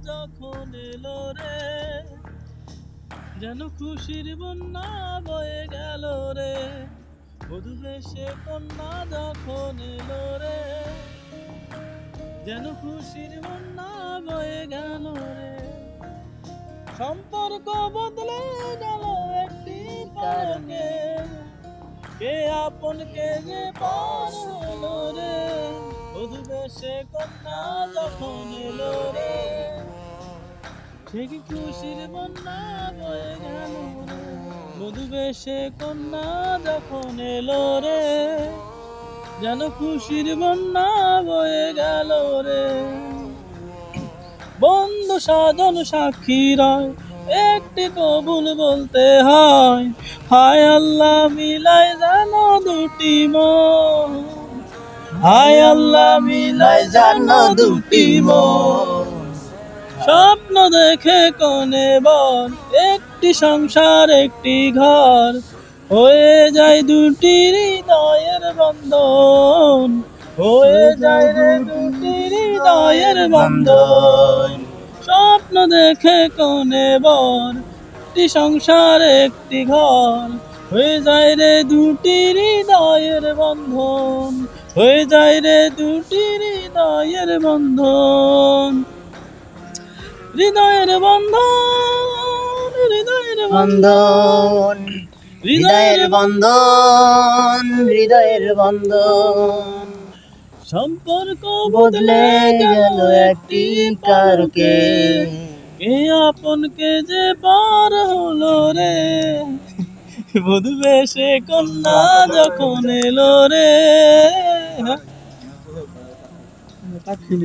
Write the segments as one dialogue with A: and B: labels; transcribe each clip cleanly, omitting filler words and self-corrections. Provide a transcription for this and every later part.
A: যখন এলো রে, যেন খুশির বন্যা বয়ে গেল রে। বধূ বেশে কন্যা যখন এলো রে, যেন খুশির বন্যা বয়ে গেল রে। সম্পর্ক বদলে গেল একটি কারণে, কে আপন কে যে পার হলো রে। বধূ বেশে কন্যা যখন এলো রে, সে কি খুশির বন্যা বয়ে গেল রে। বধূ বেশে কন্যা যখন এলো রে, যেন খুশির বন্যা বয়ে গেল রে। বন্ধু সাধন সাক্ষীরা একটি কবুল বলতে হয়, হায় আল্লাহ মিলাই যেন দুটি মন, হায় আল্লাহ মিলাই যেন দুটি মন। স্বপ্ন দেখে কোনে বল একটি সংসার একটি ঘর, হয়ে যায় দুটি হৃদয়ের বন্ধন, হয়ে যায় রে দুটি হৃদয়ের বন্ধন। স্বপ্ন দেখে কোনে বল একটি সংসার একটি ঘর, হয়ে যায় রে দুটি হৃদয়ের বন্ধন, হয়ে যায় রে দুটি হৃদয়ের বন্ধন। হৃদয়ের বন্ধন, হৃদয়ের
B: বন্ধন, হৃদয়ের বন্ধন, হৃদয়ের বন্ধন।
A: সম্পর্ক
B: বদলে গেল একটি কারকে,
A: কে আপন কে যে পার হলো রে। বধূ বেশে কন্যা যখন এলো রে,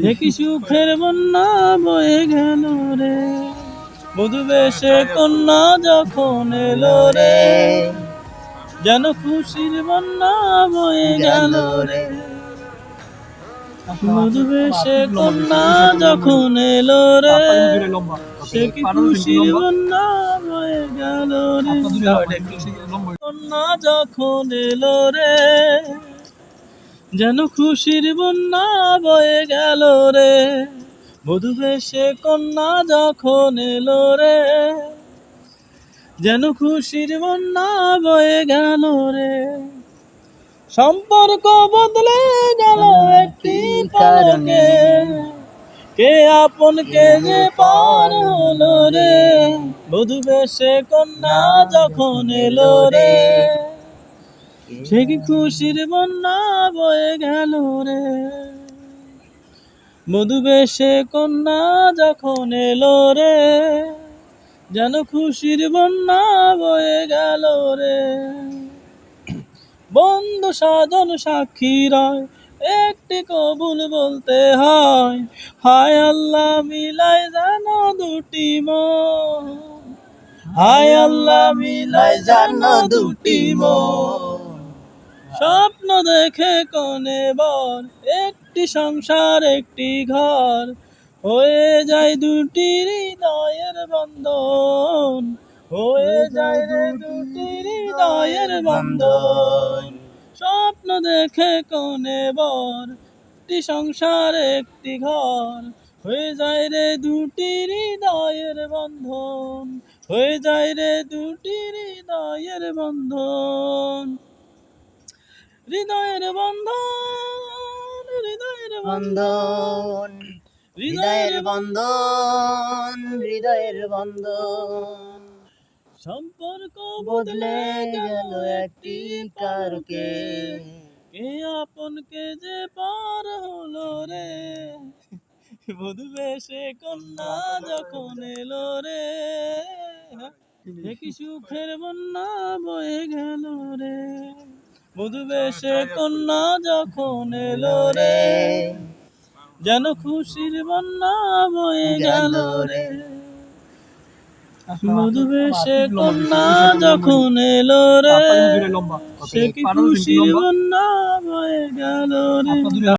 A: দেখি সুখের বন্যা বয়ে গেল রে। বধূ বেশে কন্যা যখন এলো রে, যেন খুশির বন্যা বয়ে গেল রে। বধূ বেশে কন্যা যখন এলো রে, সে কি খুশির বন্যা বয়ে গেল রে। কন্যা যখন এলো রে, যেন খুশির বন্যা বয়ে গেল রে। বধূ বেশে কন্যা যখন এলো রে, যেন খুশির বন্যা বয়ে গেল রে। সম্পর্ক বদলে গেল একটি কারণে, কে আপন কে যে পার হলো রে। বধূ বেশে কন্যা যখন এলো রে, সে কি খুশির বন্যা বয়ে গেল রে। বধূ বেশে কন্যা যখন এলো রে, যেন খুশির বন্যা বয়ে গেল রে। বন্ধু সাধন সাক্ষীরা একটি কবুল বলতে হয়, হায় আল্লাহ মিলাই যেন দুটি মন, হায় আল্লাহ মিলাই যেন দুটি মন। স্বপ্ন দেখে কোনে বল একটি সংসার একটি ঘর, হয়ে যায় দুটি হৃদয়ের বন্ধন, হয়ে যায় রে দুটি হৃদয়ের বন্ধন। স্বপ্ন দেখে কোনে বল একটি সংসার একটি ঘর, হয়ে যায় রে দুটি হৃদয়ের বন্ধন, হয়ে যায় রে দুটি হৃদয়ের বন্ধন। হৃদয়ের বন্ধন, হৃদয়ের
B: বন্ধন, হৃদয়ের বন্ধন, হৃদয়ের বন্ধন।
A: সম্পর্ক
B: বদলে গেল একটি কারকে,
A: কে আপন কে যে পার হলো রে। বধূ বেশে কন্যা যখন এলো রে, দেখি সুখের বন্যা বয়ে গেল রে। বধূ বেশে কন্যা যখন এলো রে, যেন খুশির বন্যা বয়ে গেল রে। বধূ বেশে কন্যা যখন এলো রে, সে কি খুশির বন্যা বয়ে গেল রে।